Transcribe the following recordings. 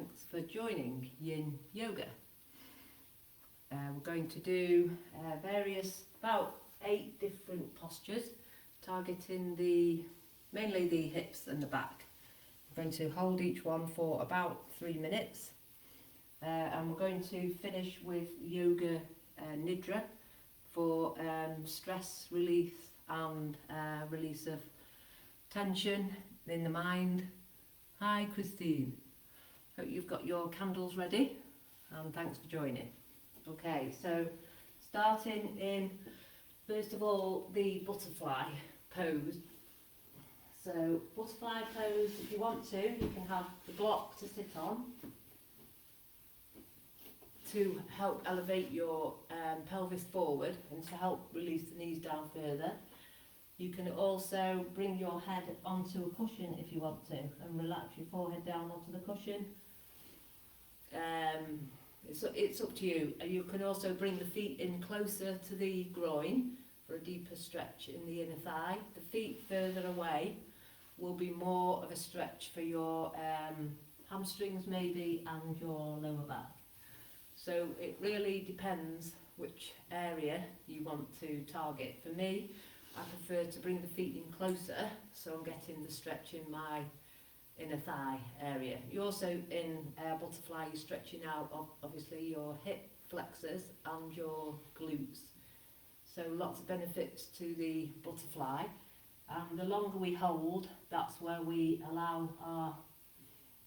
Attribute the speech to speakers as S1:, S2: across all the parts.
S1: thanks for joining Yin Yoga. We're going to do about 8 different postures, targeting mainly the hips and the back. We're going to hold each one for about 3 minutes, and we're going to finish with Yoga Nidra for stress relief and release of tension in the mind. Hi Christine, hope you've got your candles ready, and thanks for joining. Okay, so starting in, first of all, the butterfly pose. So butterfly pose, if you want to, you can have the block to sit on to help elevate your pelvis forward and to help release the knees down further. You can also bring your head onto a cushion if you want to, and relax your forehead down onto the cushion. It's up to you. You can also bring the feet in closer to the groin for a deeper stretch in the inner thigh. The feet further away will be more of a stretch for your hamstrings maybe and your lower back. So it really depends which area you want to target. For me, I prefer to bring the feet in closer, so I'm getting the stretch in my inner thigh area. You also, in butterfly, you're stretching out obviously your hip flexors and your glutes. So lots of benefits to the butterfly. And the longer we hold, that's where we allow our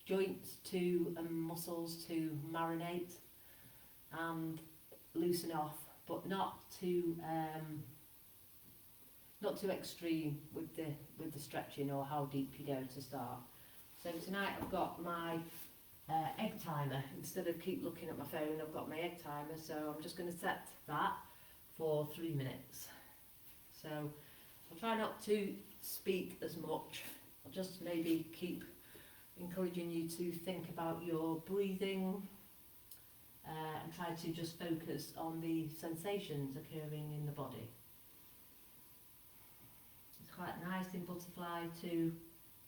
S1: joints to and muscles to marinate and loosen off, but not too extreme with the stretching or how deep you go to start. So tonight I've got my egg timer. Instead of keep looking at my phone, I've got my egg timer, so I'm just going to set that for 3 minutes. So I'll try not to speak as much. I'll just maybe keep encouraging you to think about your breathing and try to just focus on the sensations occurring in the body. It's quite nice in butterfly to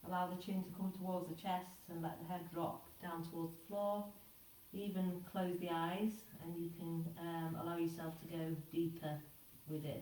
S1: allow the chin to come towards the chest and let the head drop down towards the floor. Even close the eyes and you can allow yourself to go deeper within.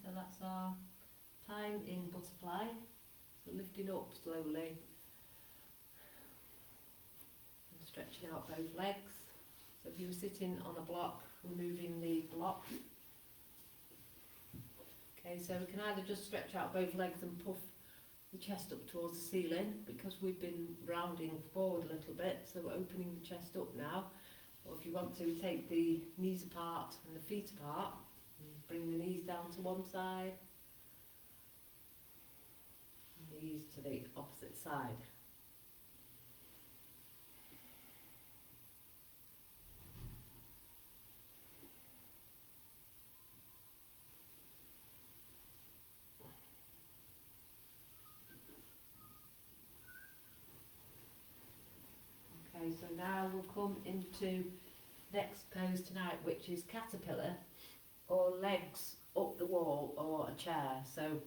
S1: so that's our time in butterfly. So lifting up slowly and stretching out both legs. So if you were sitting on a block, removing the block. Okay, so we can either just stretch out both legs and puff the chest up towards the ceiling, because we've been rounding forward a little bit, so we're opening the chest up now. Or if you want to, take the knees apart and the feet apart, and bring the knees down to one side, and knees to the opposite side. Okay, so now we'll come into next pose tonight, which is caterpillar, or legs up the wall, or a chair. So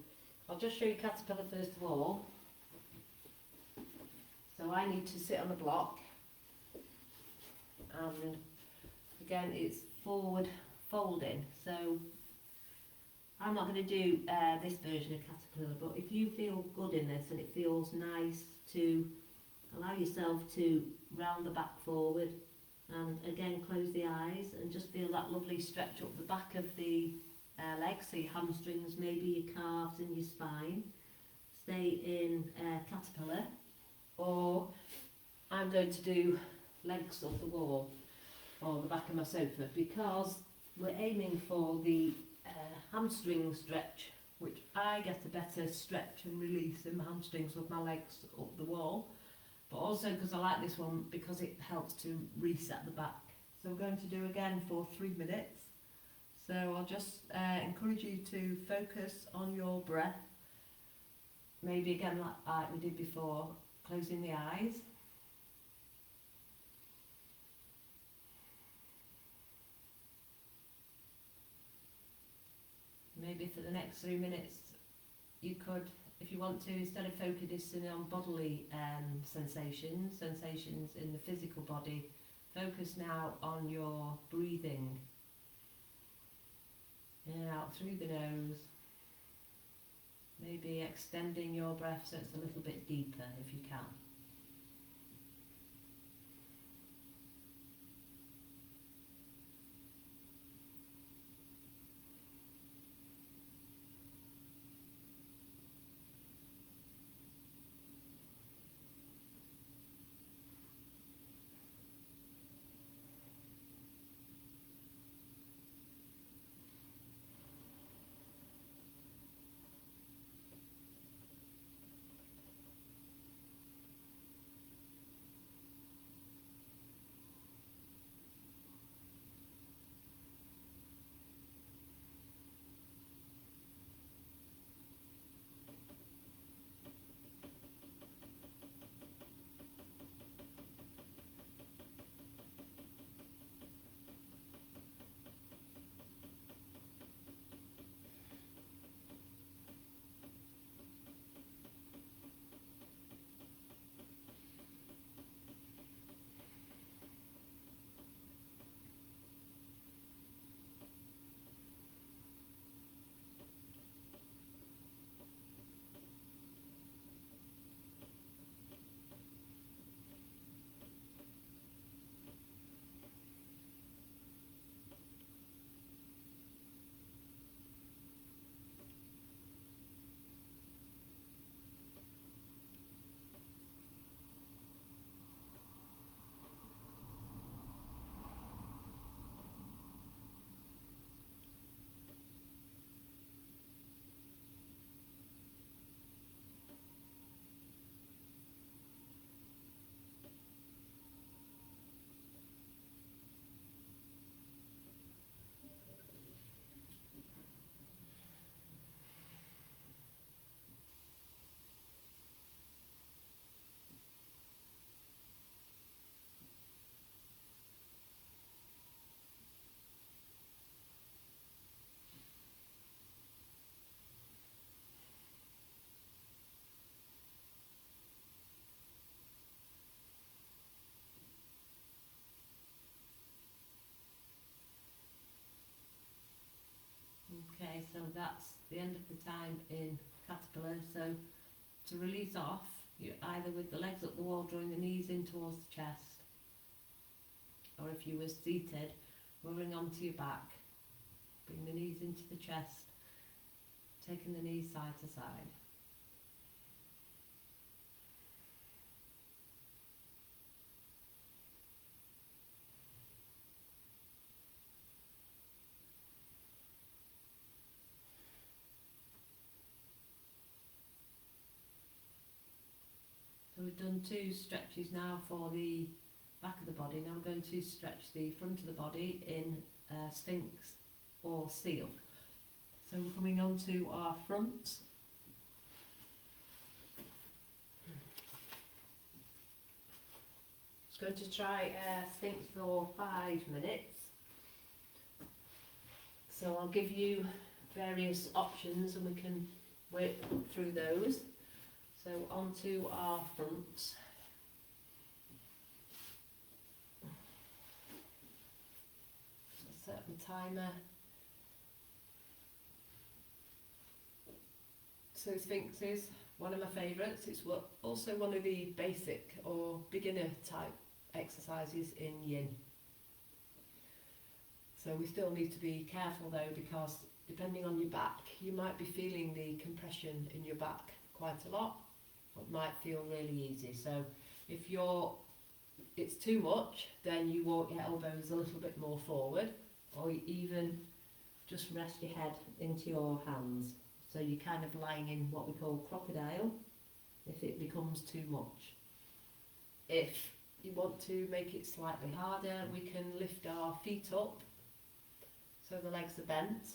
S1: I'll just show you caterpillar first of all. So I need to sit on a block, and again it's forward folding. So I'm not going to do this version of caterpillar, but if you feel good in this and it feels nice, to allow yourself to round the back forward, and again close the eyes and just feel that lovely stretch up the back of the legs, so your hamstrings, maybe your calves and your spine. Stay in caterpillar, or I'm going to do legs off the wall or the back of my sofa, because we're aiming for the hamstring stretch, which I get a better stretch and release in my hamstrings with my legs up the wall. But also because I like this one because it helps to reset the back. So we're going to do again for 3 minutes. So I'll just encourage you to focus on your breath. Maybe again like we did before, closing the eyes. Maybe for the next 3 minutes you could, if you want to, instead of focusing on bodily sensations in the physical body, focus now on your breathing. In and out through the nose. Maybe extending your breath so it's a little bit deeper if you can. Okay, so that's the end of the time in caterpillar. So to release off, you either with the legs up the wall, drawing the knees in towards the chest, or if you were seated, rolling onto your back, bring the knees into the chest, taking the knees side to side. So we've done 2 stretches now for the back of the body. Now we're going to stretch the front of the body in Sphinx or Seal. So we're coming on to our front. Just going to try Sphinx for 5 minutes. So I'll give you various options and we can work through those. So onto our front. Set the timer. So Sphinx is one of my favourites. It's also one of the basic or beginner type exercises in Yin. So we still need to be careful though, because depending on your back, you might be feeling the compression in your back quite a lot. It might feel really easy. So if it's too much, then you walk your elbows a little bit more forward, or you even just rest your head into your hands. So you're kind of lying in what we call crocodile if it becomes too much. If you want to make it slightly harder, we can lift our feet up so the legs are bent,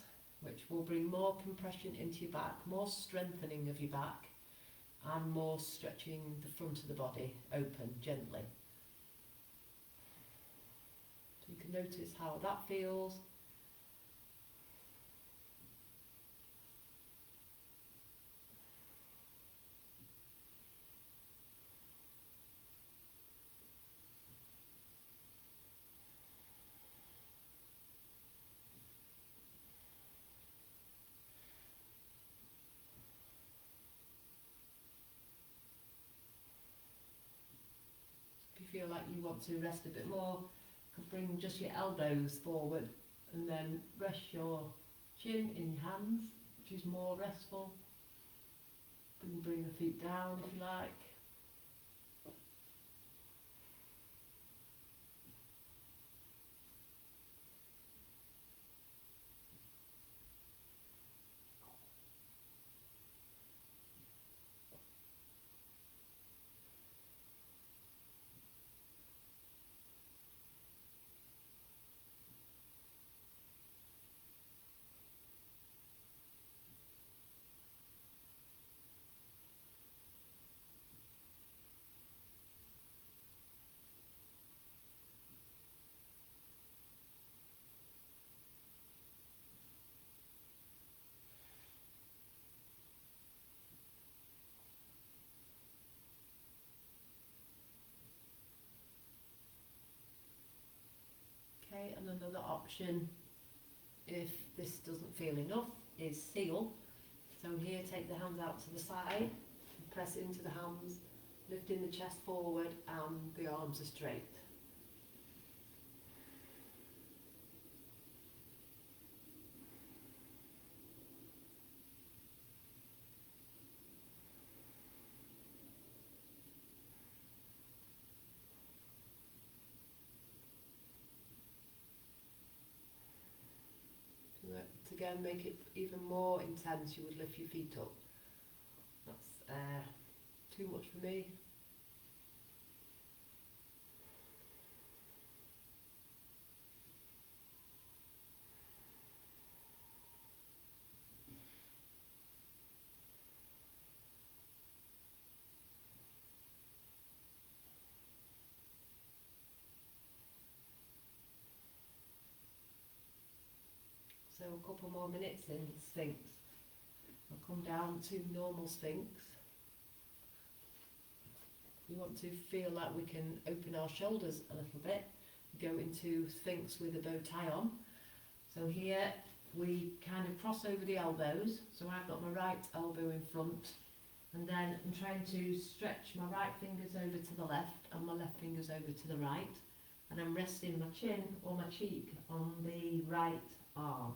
S1: which will bring more compression into your back, more strengthening of your back, and more stretching the front of the body open gently. So you can notice how that feels. Feel like you want to rest a bit more, you can bring just your elbows forward and then rest your chin in your hands, which is more restful. You can bring the feet down if you like. Okay, and another option, if this doesn't feel enough, is Seal. So here, take the hands out to the side, press into the hands, lifting the chest forward and the arms are straight. To again make it even more intense, you would lift your feet up. That's too much for me. So a couple more minutes in Sphinx. I'll come down to normal Sphinx. We want to feel like we can open our shoulders a little bit. Go into Sphinx with a bow tie on. So here, we kind of cross over the elbows. So I've got my right elbow in front, and then I'm trying to stretch my right fingers over to the left and my left fingers over to the right, and I'm resting my chin or my cheek on the right arm.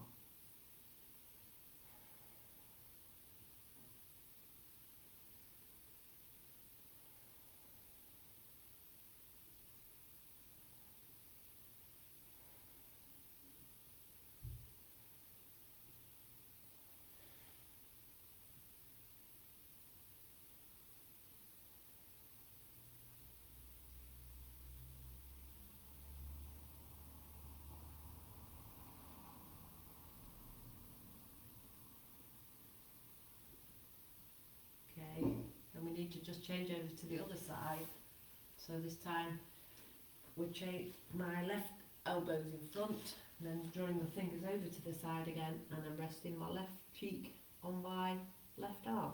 S1: Okay, and we need to just change over to the other side. So this time we change my left elbows in front, and then drawing the fingers over to the side again, and I'm resting my left cheek on my left arm.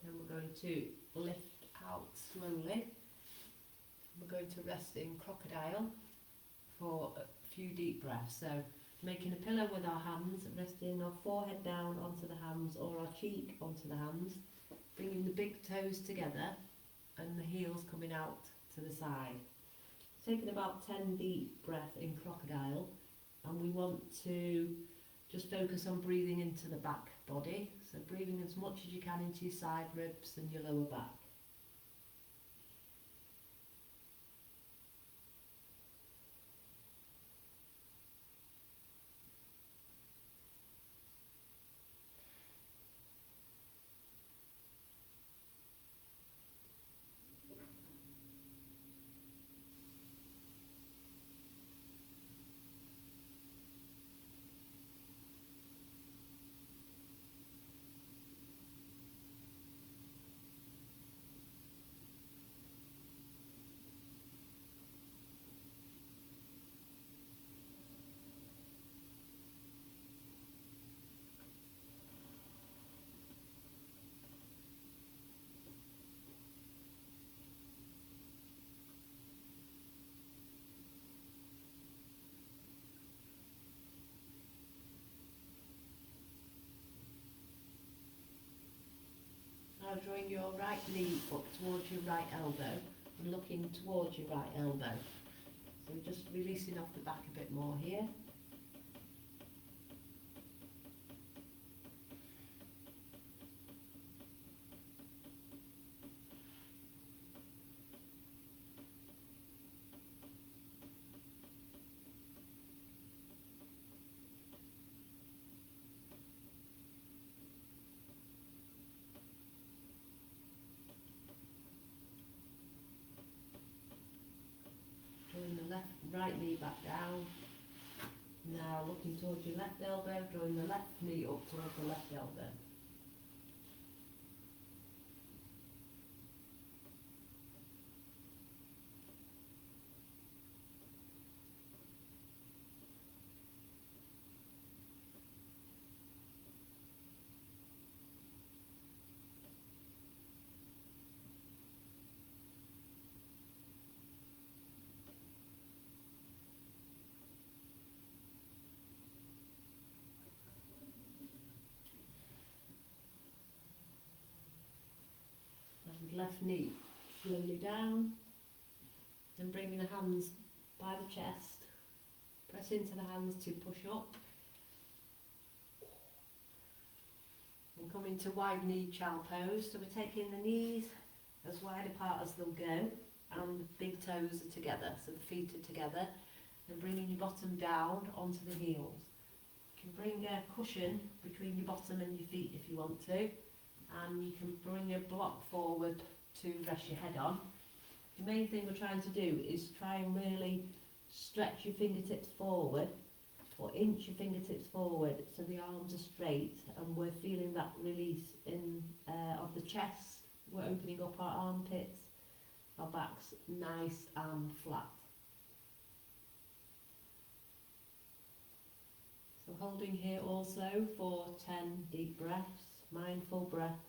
S1: Then we're going to lift out slowly. We're going to rest in crocodile for a few deep breaths. So making a pillow with our hands, resting our forehead down onto the hands or our cheek onto the hands, bringing the big toes together and the heels coming out to the side. Taking about 10 deep breaths in crocodile, and we want to just focus on breathing into the back body. So breathing as much as you can into your side ribs and your lower back. Now drawing your right knee up towards your right elbow and looking towards your right elbow. So we're just releasing off the back a bit more here. Drawing the right knee back down. Now looking towards your left elbow, drawing the left knee up towards the left elbow. And left knee slowly down, and bringing the hands by the chest, press into the hands to push up, and come into wide knee child pose. So we're taking the knees as wide apart as they'll go, and the big toes are together, so the feet are together, and bringing your bottom down onto the heels. You can bring a cushion between your bottom and your feet if you want to, and you can bring a block forward to rest your head on. The main thing we're trying to do is try and really stretch your fingertips forward, or inch your fingertips forward so the arms are straight, and we're feeling that release in of the chest. We're opening up our armpits, our back's nice and flat. So holding here also for 10 deep breaths, mindful breaths.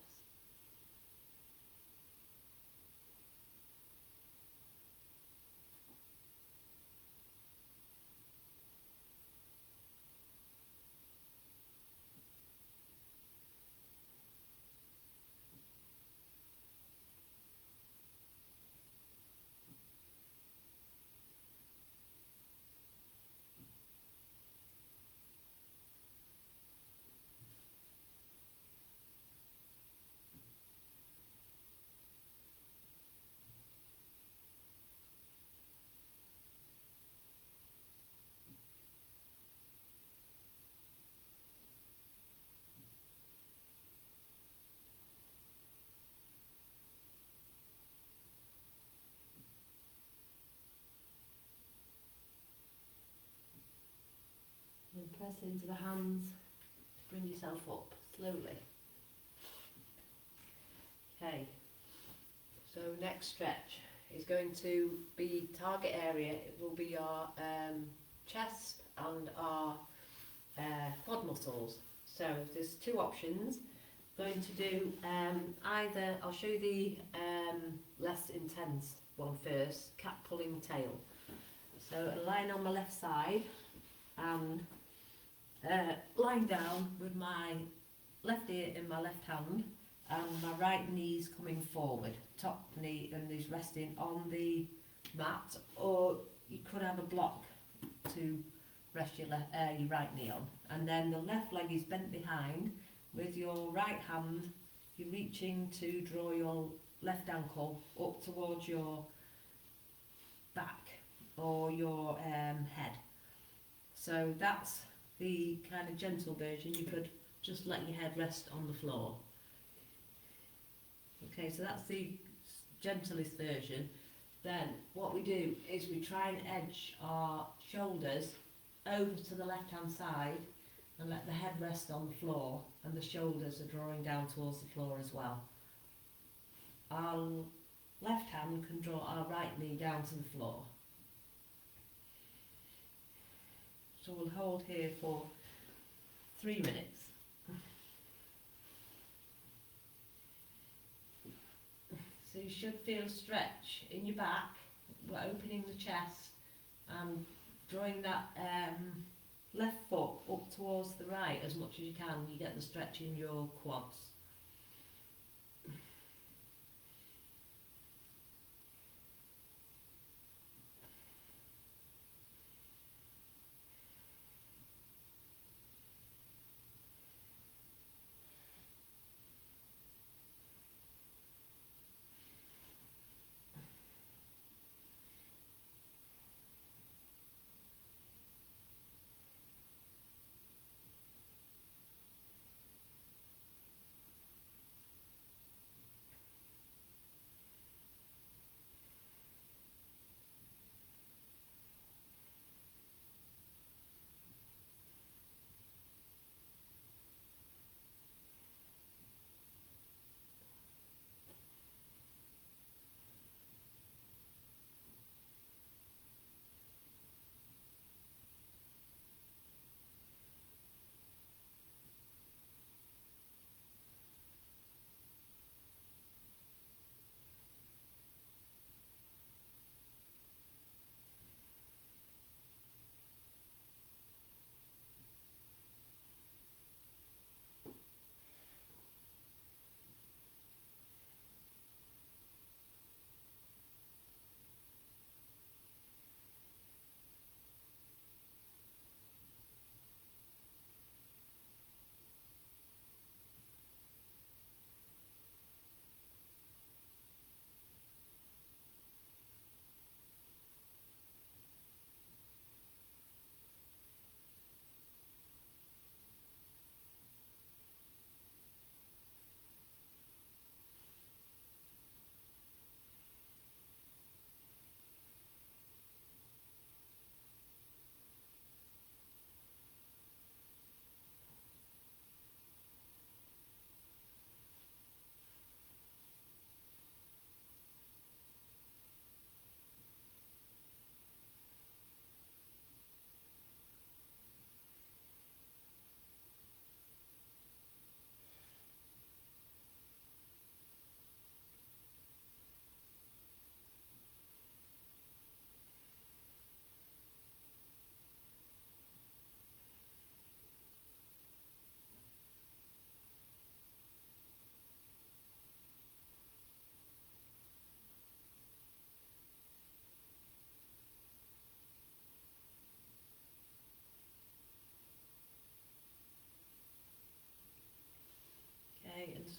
S1: And press into the hands to bring yourself up slowly. Okay, so next stretch is going to be target area. It will be our chest and our quad muscles. So there's two options. Going to do either, I'll show you the less intense one first, cat pulling tail. So lying on my left side and lying down with my left ear in my left hand and my right knee's coming forward, top knee and is resting on the mat, or you could have a block to rest your right knee on, and then the left leg is bent behind. With your right hand you're reaching to draw your left ankle up towards your back or your head. So that's the kind of gentle version. You could just let your head rest on the floor. Okay, so that's the gentlest version. Then what we do is we try and edge our shoulders over to the left hand side and let the head rest on the floor, and the shoulders are drawing down towards the floor as well. Our left hand can draw our right knee down to the floor. So we'll hold here for 3 minutes. So you should feel stretch in your back. We're opening the chest and drawing that left foot up towards the right as much as you can. You get the stretch in your quads.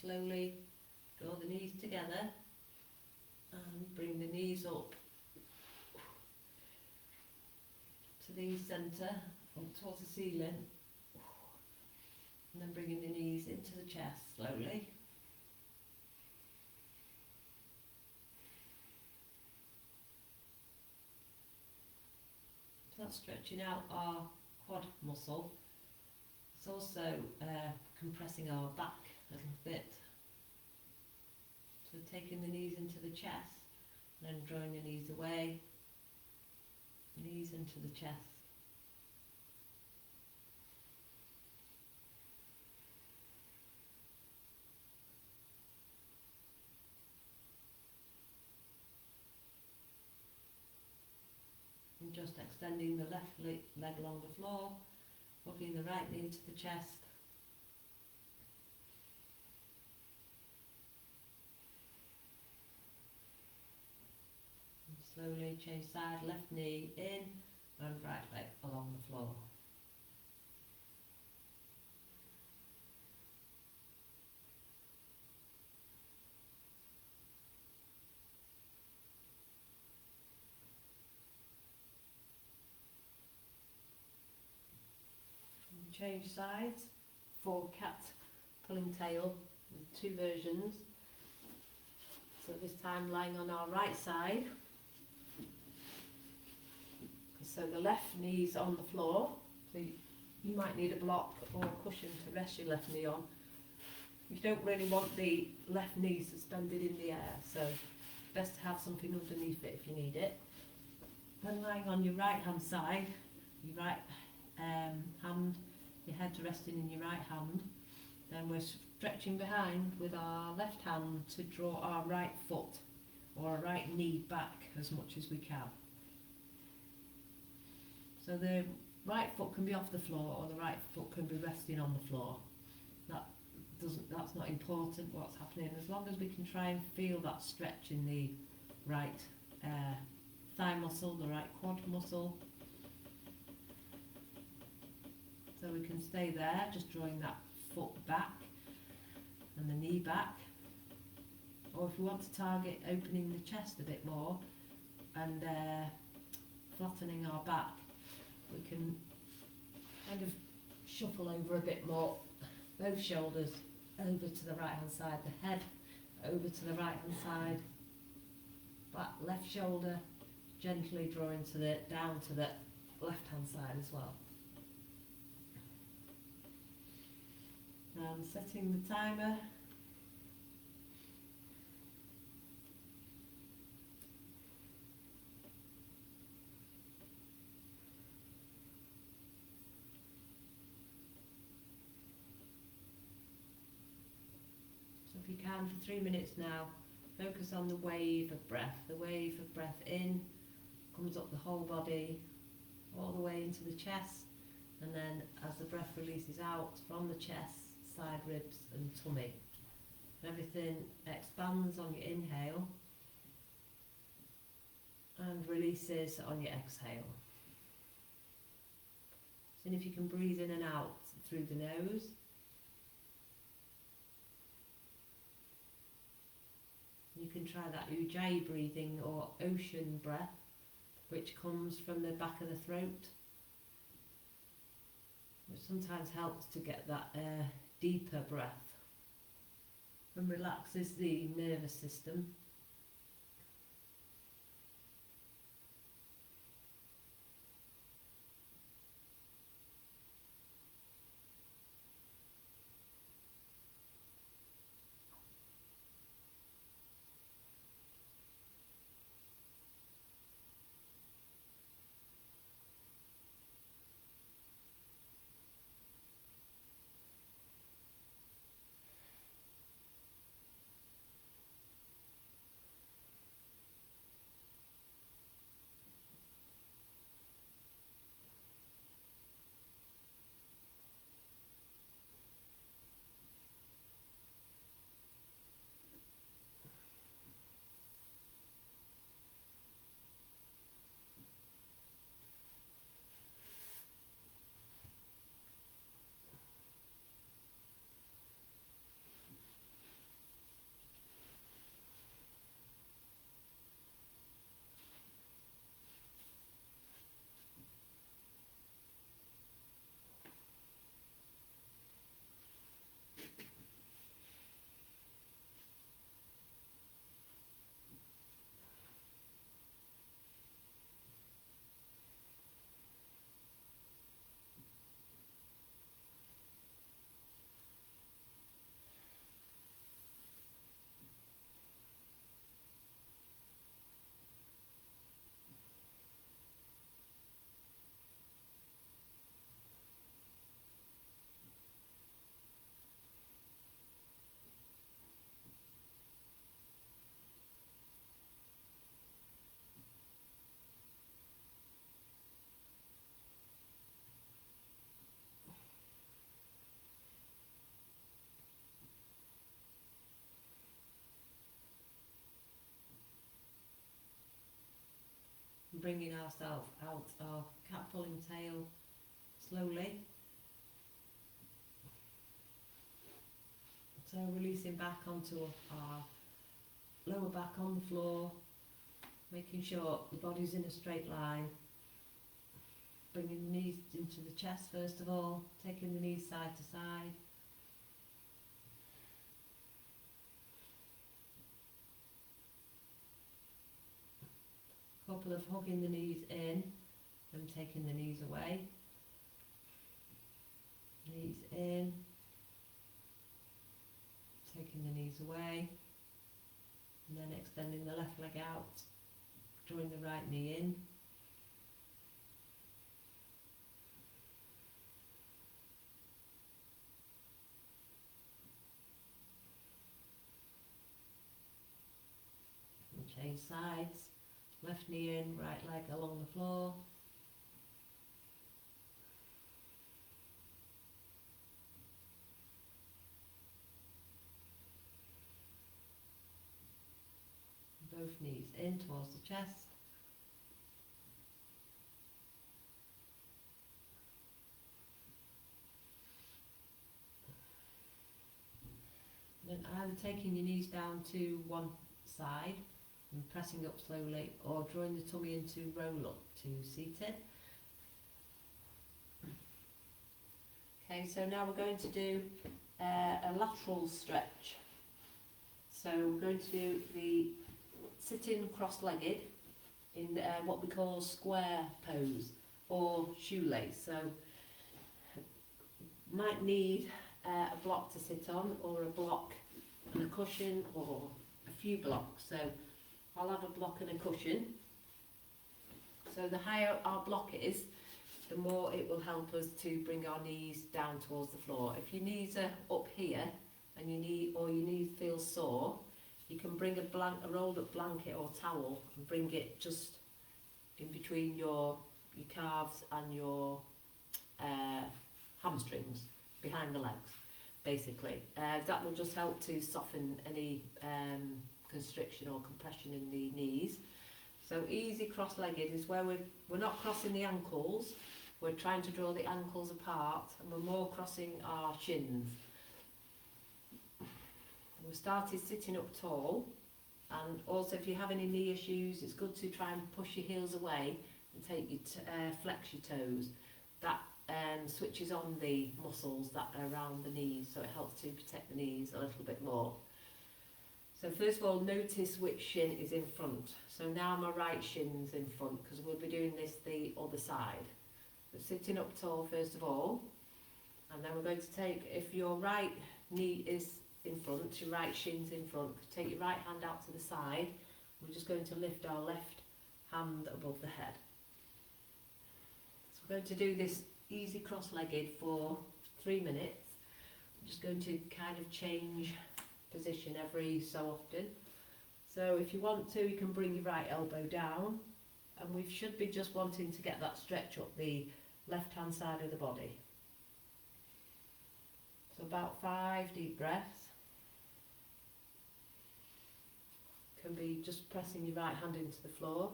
S1: slowly draw the knees together and bring the knees up to the centre, up towards the ceiling, and then bringing the knees into the chest slowly. So that's stretching out our quad muscle. It's also compressing our back a little bit. So taking the knees into the chest, and then drawing the knees away, knees into the chest. And just extending the left leg along the floor, hooking the right knee to the chest. Slowly change side, left knee in and right leg along the floor. And change sides for cat pulling tail with two versions. So this time lying on our right side. So the left knee's on the floor, so you might need a block or a cushion to rest your left knee on. You don't really want the left knee suspended in the air, so best to have something underneath it if you need it. Then lying on your right hand side, your right hand, your head resting in your right hand, then we're stretching behind with our left hand to draw our right foot or our right knee back as much as we can. So the right foot can be off the floor or the right foot can be resting on the floor. That's not important what's happening, as long as we can try and feel that stretch in the right thigh muscle, the right quad muscle. So we can stay there, just drawing that foot back and the knee back. Or if we want to target opening the chest a bit more and flattening our back, we can kind of shuffle over a bit more, both shoulders over to the right hand side, the head over to the right hand side, back left shoulder gently drawing to the down to the left hand side as well. And setting the timer. If you can, for 3 minutes now, focus on the wave of breath. The wave of breath in comes up the whole body, all the way into the chest, and then as the breath releases out from the chest, side ribs and tummy. Everything expands on your inhale and releases on your exhale. So if you can breathe in and out through the nose. You can try that ujjayi breathing or ocean breath, which comes from the back of the throat, which sometimes helps to get that deeper breath and relaxes the nervous system. bringing ourselves out of cat pulling tail slowly. So releasing back onto our lower back on the floor, making sure the body's in a straight line. Bringing the knees into the chest first of all, taking the knees side to side. Couple of hugging the knees in and taking the knees away. Knees in, taking the knees away, and then extending the left leg out, drawing the right knee in. And change sides, left knee in, right leg along the floor. Both knees in towards the chest. Then either taking your knees down to one side and pressing up slowly, or drawing the tummy into roll up to seated. Okay, so now we're going to do a lateral stretch. So we're going to do the sitting cross-legged in what we call square pose or shoelace. So might need a block to sit on, or a block and a cushion, or a few blocks. So I'll have a block and a cushion. So the higher our block is, the more it will help us to bring our knees down towards the floor. If your knees are up here and your knees feel sore, you can bring a rolled up blanket or towel and bring it just in between your calves and your hamstrings, behind the legs, basically. That will just help to soften any constriction or compression in the knees. So easy cross-legged is where we're not crossing the ankles, we're trying to draw the ankles apart, and we're more crossing our shins. We started sitting up tall, and also if you have any knee issues, it's good to try and push your heels away and take your flex your toes. That switches on the muscles that are around the knees, so it helps to protect the knees a little bit more. So first of all, notice which shin is in front. So now my right shin's in front, because we'll be doing this the other side. So sitting up tall first of all, and then we're going to take, if your right knee is in front, your right shin's in front, take your right hand out to the side. We're just going to lift our left hand above the head. So we're going to do this easy cross-legged for 3 minutes. I'm just going to kind of change position every so often. So if you want to, you can bring your right elbow down, and we should be just wanting to get that stretch up the left hand side of the body. So about 5 deep breaths. Can be just pressing your right hand into the floor,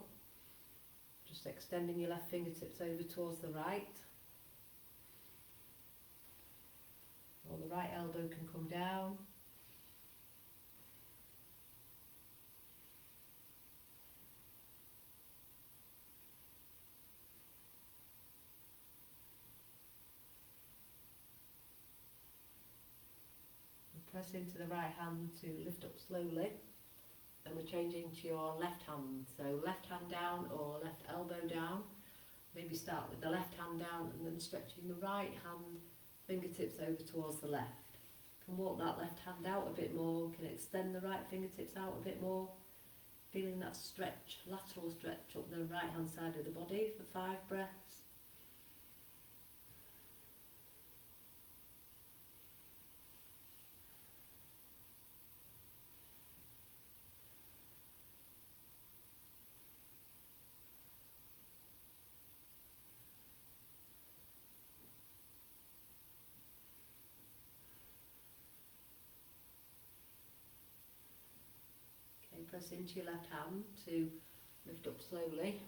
S1: just extending your left fingertips over towards the right, or the right elbow can come down. Press into the right hand to lift up slowly, and we're changing to your left hand. So left hand down or left elbow down. Maybe start with the left hand down and then stretching the right hand fingertips over towards the left. You can walk that left hand out a bit more, you can extend the right fingertips out a bit more, feeling that stretch, lateral stretch up the right hand side of the body for 5 breaths. Press into your left hand to lift up slowly.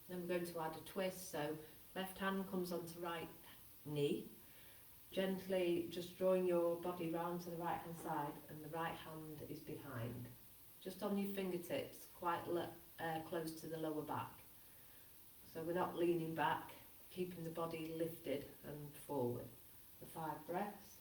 S1: Then we're going to add a twist, so left hand comes onto right knee, gently just drawing your body round to the right hand side, and the right hand is behind, just on your fingertips, quite close to the lower back. So we're not leaning back, keeping the body lifted and forward for 5 breaths.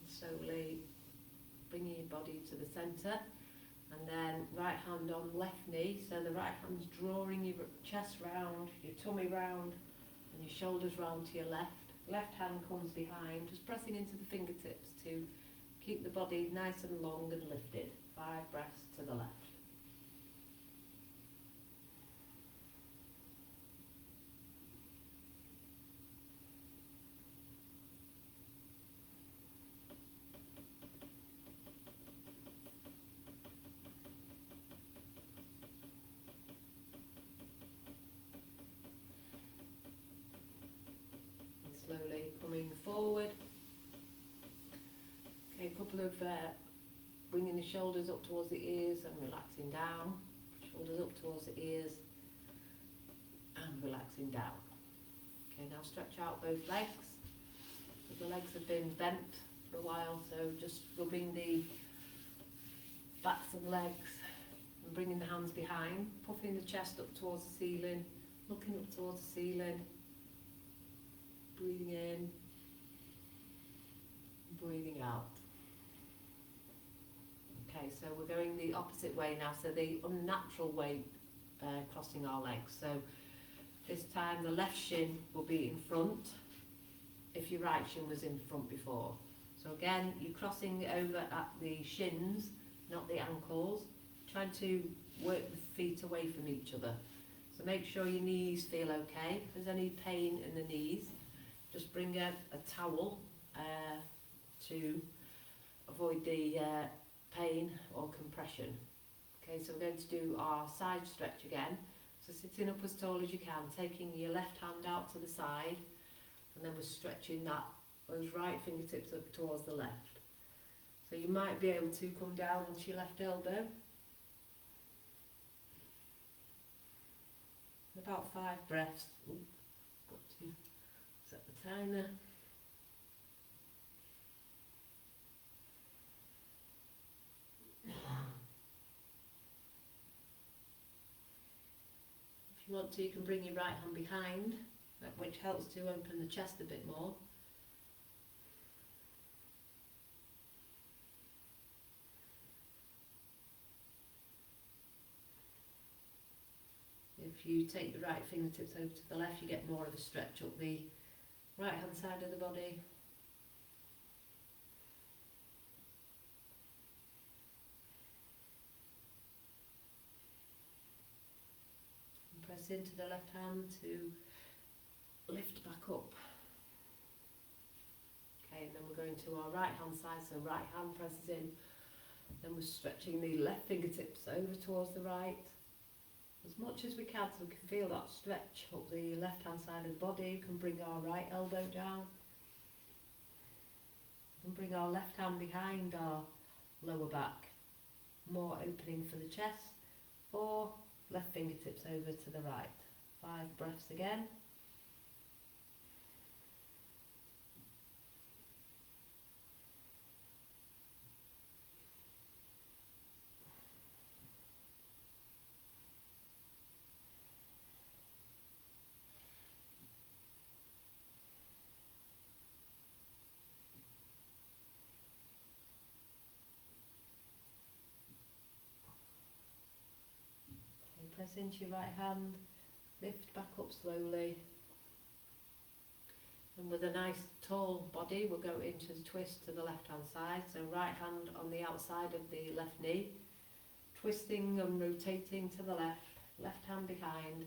S1: Slowly bringing your body to the centre, and then right hand on left knee, so the right hand's drawing your chest round, your tummy round, and your shoulders round to your left. Left hand comes behind, just pressing into the fingertips to keep the body nice and long and lifted. 5 breaths to the left. Slowly coming forward. Okay, a couple of bringing the shoulders up towards the ears and relaxing down. Shoulders up towards the ears and relaxing down. Okay, now stretch out both legs. The legs have been bent for a while, so just rubbing the backs of the legs and bringing the hands behind, puffing the chest up towards the ceiling, looking up towards the ceiling. Breathing in, breathing out. Okay, so we're going the opposite way now, so the unnatural way, crossing our legs. So this time the left shin will be in front if your right shin was in front before. So again, you're crossing over at the shins, not the ankles, trying to work the feet away from each other. So make sure your knees feel okay. If there's any pain in the knees, just bring a towel to avoid the pain or compression. Okay, so we're going to do our side stretch again. So sitting up as tall as you can, taking your left hand out to the side, and then we're stretching those right fingertips up towards the left. So you might be able to come down onto your left elbow. About 5 breaths. Ooh, got to set the timer. If you want to, you can bring your right hand behind, which helps to open the chest a bit more. If you take the right fingertips over to the left, you get more of a stretch up the right hand side of the body. And press into the left hand to lift back up. Okay, and then we're going to our right hand side, so right hand presses in. Then we're stretching the left fingertips over towards the right, as much as we can, so we can feel that stretch up the left hand side of the body. We can bring our right elbow down and bring our left hand behind our lower back, more opening for the chest, or left fingertips over to the right. 5 breaths again. Press into your right hand, lift back up slowly, and with a nice tall body we'll go into the twist to the left hand side, so right hand on the outside of the left knee, twisting and rotating to the left, left hand behind,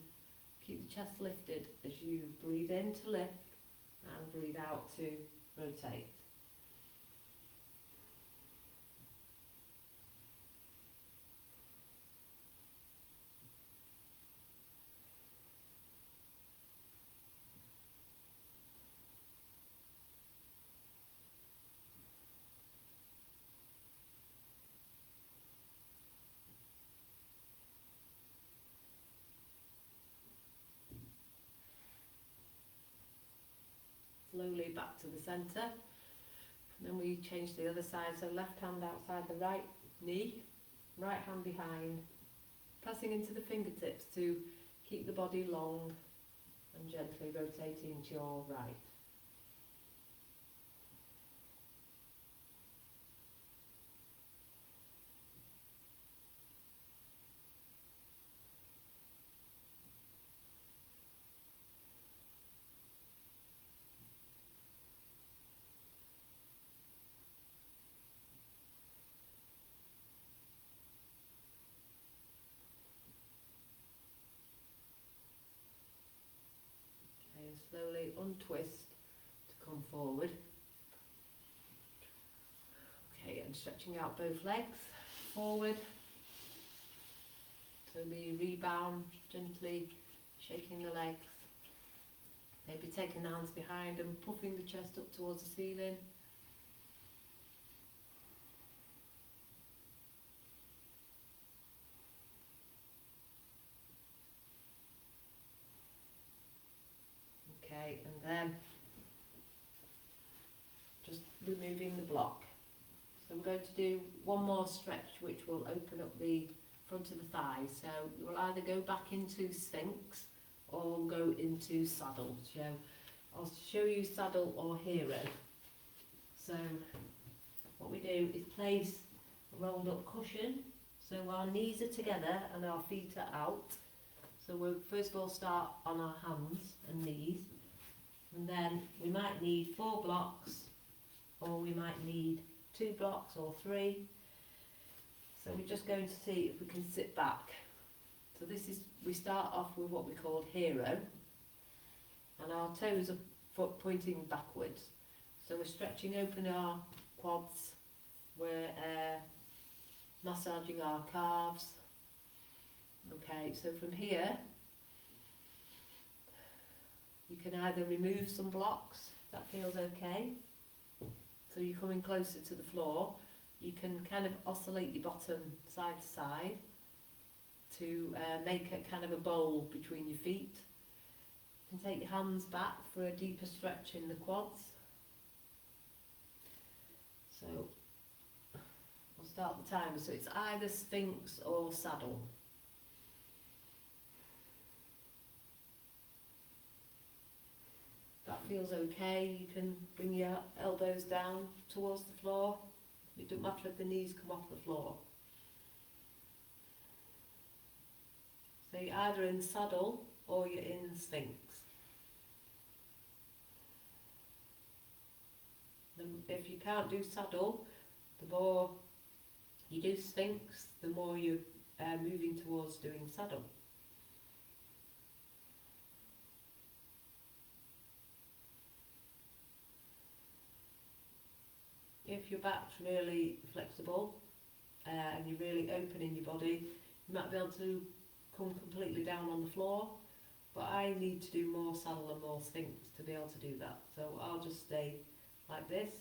S1: keep the chest lifted as you breathe in to lift and breathe out to rotate. slowly back to the centre. And then we change the other side, so left hand outside the right knee, right hand behind, pressing into the fingertips to keep the body long and gently rotating to your right. Okay, slowly untwist to come forward. Okay, and stretching out both legs forward. So we rebound, gently shaking the legs. Maybe taking the hands behind and puffing the chest up towards the ceiling. Okay, and then just removing the block. So we're going to do one more stretch which will open up the front of the thighs. So you will either go back into Sphinx or go into saddle. So I'll show you saddle or hero. So what we do is place a rolled up cushion. So our knees are together and our feet are out. So we'll first of all start on our hands and knees. And then we might need 4 blocks, or we might need 2 blocks or 3. So we're just going to see if we can sit back. So this is, we start off with what we call hero, and our toes are pointing backwards. So we're stretching open our quads, we're massaging our calves. Okay, so from here, you can either remove some blocks, if that feels okay. So you're coming closer to the floor. You can kind of oscillate your bottom side to side to make a kind of a bowl between your feet. You can take your hands back for a deeper stretch in the quads. So I'll start the timer. So it's either Sphinx or saddle. That feels okay. You can bring your elbows down towards the floor. It doesn't matter if the knees come off the floor. So you're either in saddle or you're in Sphinx. If you can't do saddle, the more you do Sphinx, the more you're moving towards doing saddle. If your back's really flexible and you're really open in your body, you might be able to come completely down on the floor, but I need to do more saddle and more Sphinx to be able to do that. So I'll just stay like this.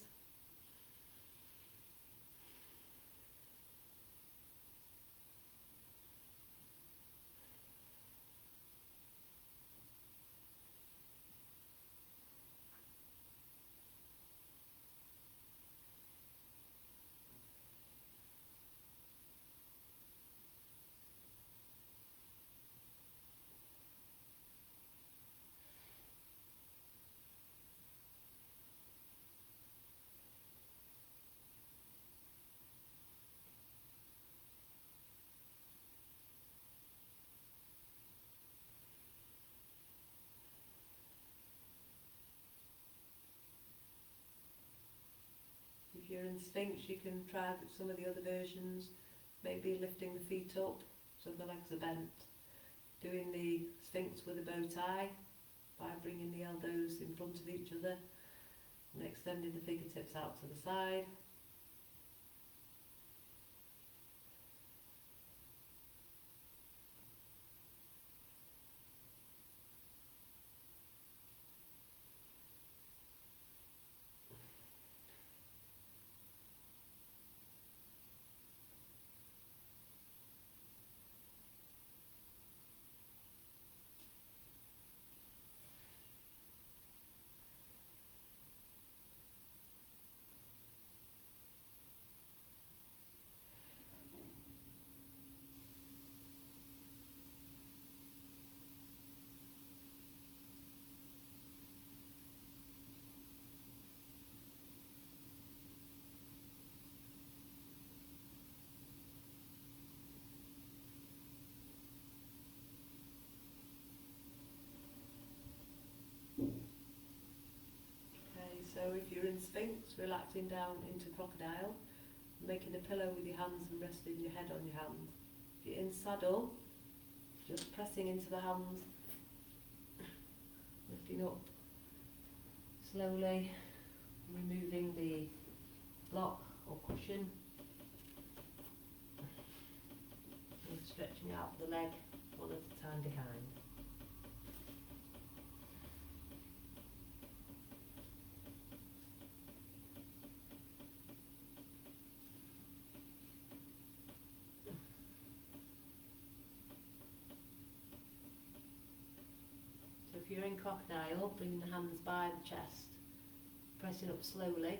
S1: If you're in Sphinx, you can try some of the other versions, maybe lifting the feet up so the legs are bent, doing the Sphinx with a bow tie by bringing the elbows in front of each other and extending the fingertips out to the side. if you're in Sphinx, relaxing down into Crocodile, making a pillow with your hands and resting your head on your hand. If you're in Saddle, just pressing into the hands, lifting up slowly, removing the block or cushion, and stretching out the leg one at a time behind. So if you're in Crocodile, bring the hands by the chest, pressing up slowly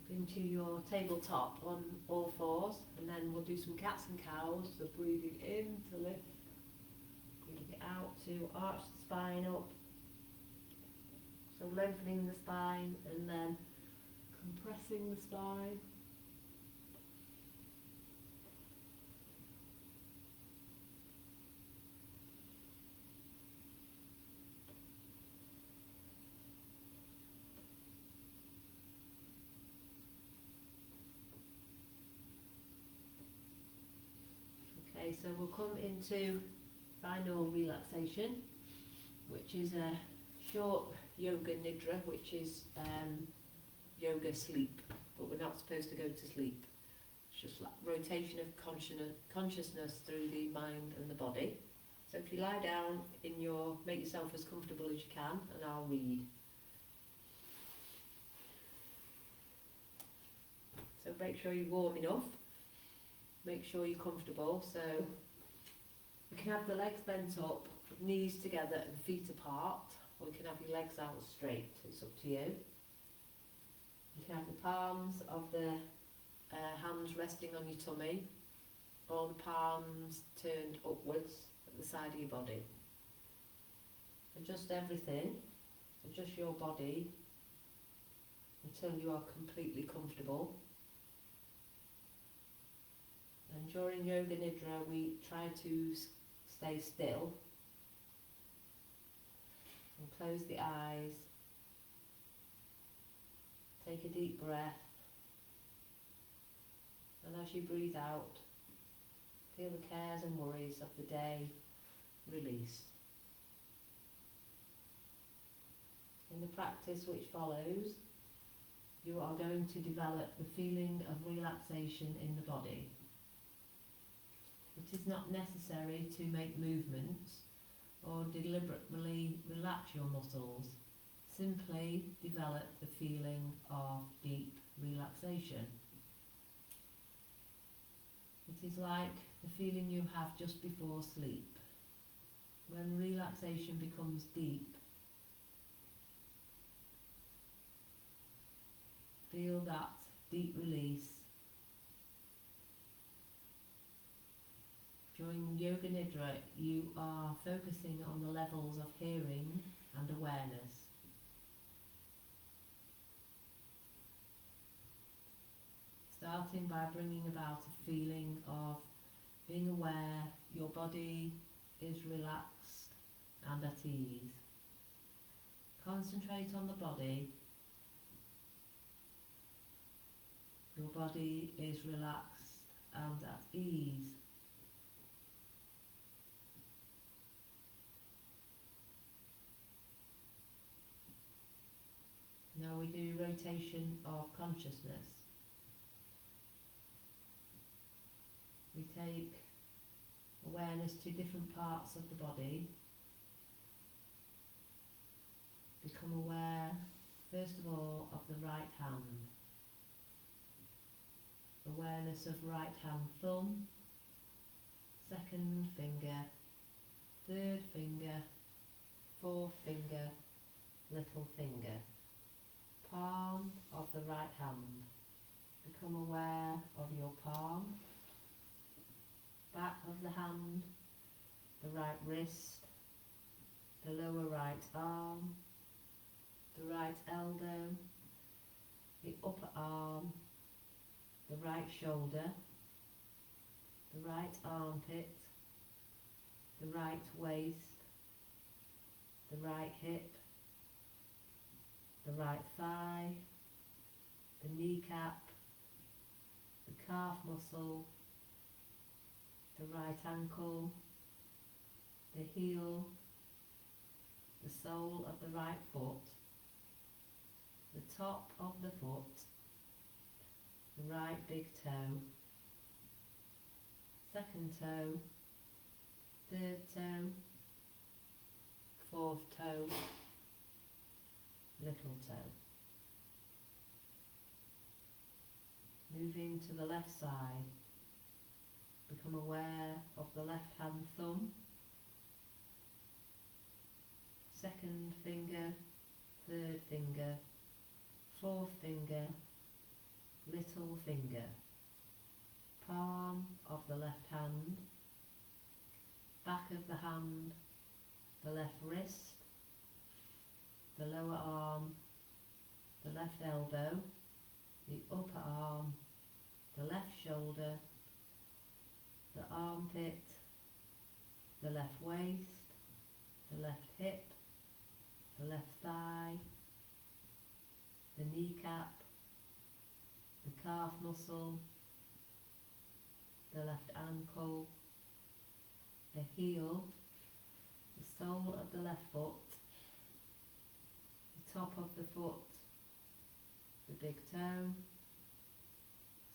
S1: into your tabletop on all fours, and then we'll do some cats and cows. So breathing in to lift, breathing it out to arch the spine up, so lengthening the spine and then compressing the spine. Okay, so we'll come into final relaxation, which is a short yoga nidra, which is yoga sleep, but we're not supposed to go to sleep. It's just like rotation of consciousness through the mind and the body. So if you lie down make yourself as comfortable as you can, and I'll read. So make sure you're warm enough. Make sure you're comfortable, so you can have the legs bent up, knees together and feet apart, or you can have your legs out straight, it's up to you. You can have the palms of the hands resting on your tummy, or the palms turned upwards at the side of your body. Adjust everything, adjust your body until you are completely comfortable. And during Yoga Nidra, we try to stay still and close the eyes. Take a deep breath, and as you breathe out, feel the cares and worries of the day release. In the practice which follows, you are going to develop the feeling of relaxation in the body. It is not necessary to make movements or deliberately relax your muscles. Simply develop the feeling of deep relaxation. It is like the feeling you have just before sleep. When relaxation becomes deep, feel that deep release. During Yoga Nidra, you are focusing on the levels of hearing and awareness. Starting by bringing about a feeling of being aware your body is relaxed and at ease. Concentrate on the body. Your body is relaxed and at ease. Now we do rotation of consciousness. We take awareness to different parts of the body. Become aware, first of all, of the right hand. Awareness of right hand thumb, second finger, third finger, fourth finger, little finger. Palm of the right hand. Become aware of your palm, back of the hand, the right wrist, the lower right arm, the right elbow, the upper arm, the right shoulder, the right armpit, the right waist, the right hip, the right thigh, the kneecap, the calf muscle, the right ankle, the heel, the sole of the right foot, the top of the foot, the right big toe, second toe, third toe, fourth toe, little toe. Moving to the left side, become aware of the left hand thumb, second finger, third finger, fourth finger, little finger, palm of the left hand, back of the hand, the left wrist, the lower arm, the left elbow, the upper arm, the left shoulder, the armpit, the left waist, the left hip, the left thigh, the kneecap, the calf muscle, the left ankle, the heel, the sole of the left foot, the top of the foot, the big toe,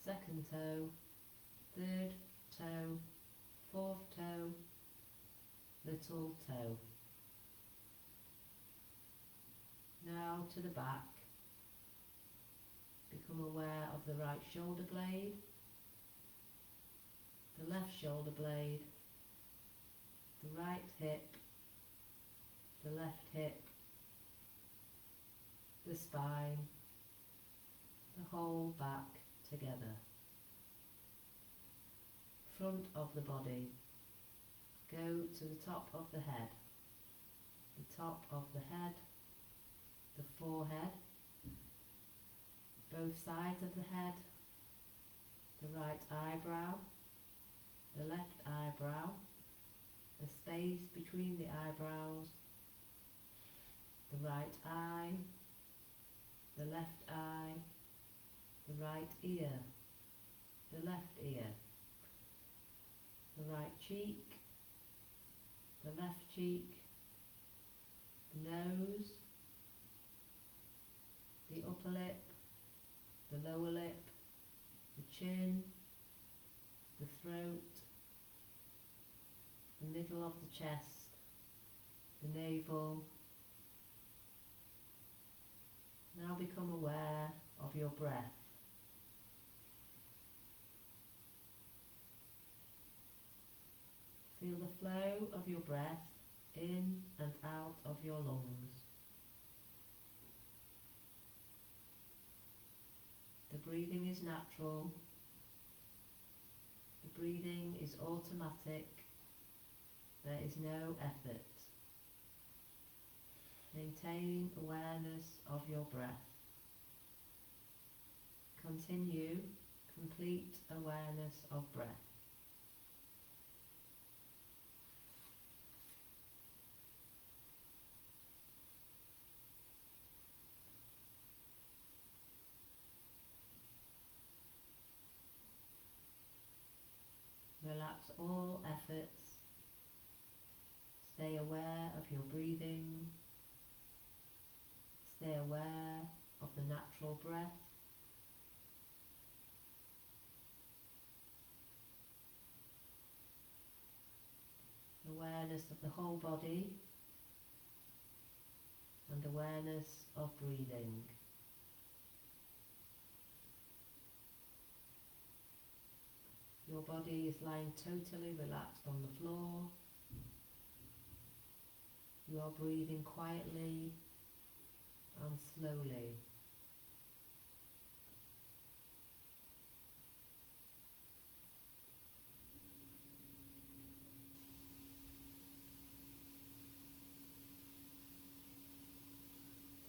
S1: second toe, third toe, fourth toe, little toe. Now to the back. Become aware of the right shoulder blade, the left shoulder blade, the right hip, the left hip, the spine, the whole back together. Front of the body. Go to the top of the head, the top of the head, the forehead, both sides of the head, the right eyebrow, the left eyebrow, the space between the eyebrows, the right eye, the left eye, the right ear, the left ear, the right cheek, the left cheek, the nose, the upper lip, the lower lip, the chin, the throat, the middle of the chest, the navel. Now become aware of your breath. Feel the flow of your breath in and out of your lungs. The breathing is natural. The breathing is automatic. There is no effort. Maintain awareness of your breath. Continue complete awareness of breath. Relax all efforts. Stay aware of your breathing. Stay aware of the natural breath. Awareness of the whole body and awareness of breathing. Your body is lying totally relaxed on the floor. You are breathing quietly and slowly.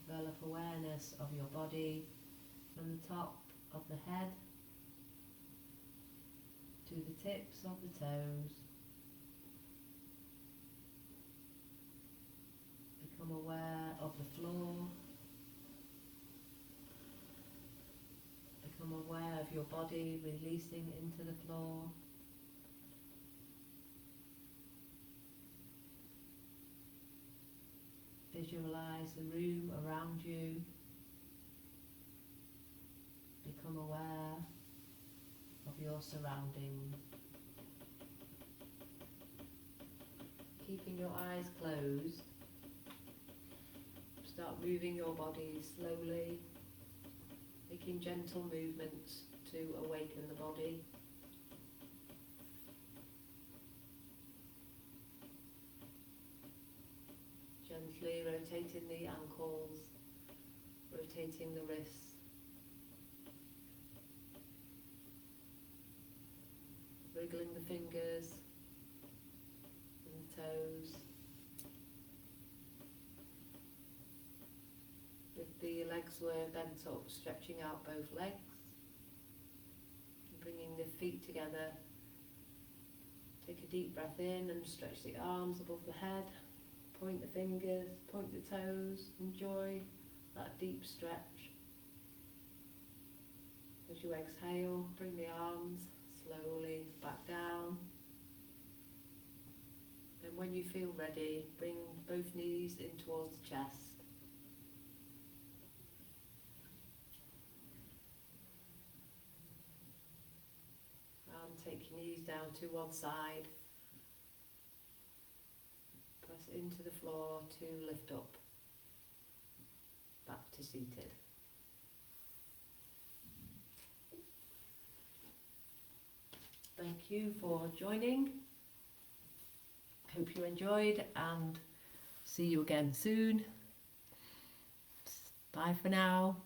S1: Develop awareness of your body from the top of the head to the tips of the toes. Become aware of the floor, Become aware of your body releasing into the floor. Visualize the room around you. Become aware of your surroundings. Keeping your eyes closed, start moving your body slowly, making gentle movements to awaken the body. Gently rotating the ankles, rotating the wrists, wriggling the fingers and the toes. If the legs were bent up, stretching out both legs, bringing the feet together. Take a deep breath in and stretch the arms above the head. Point the fingers, point the toes, enjoy that deep stretch. As you exhale, bring the arms slowly back down. And when you feel ready, bring both knees in towards the chest. And take your knees down to one side. Press into the floor to lift up, back to seated. Thank you for joining. Hope you enjoyed and see you again soon. Bye for now.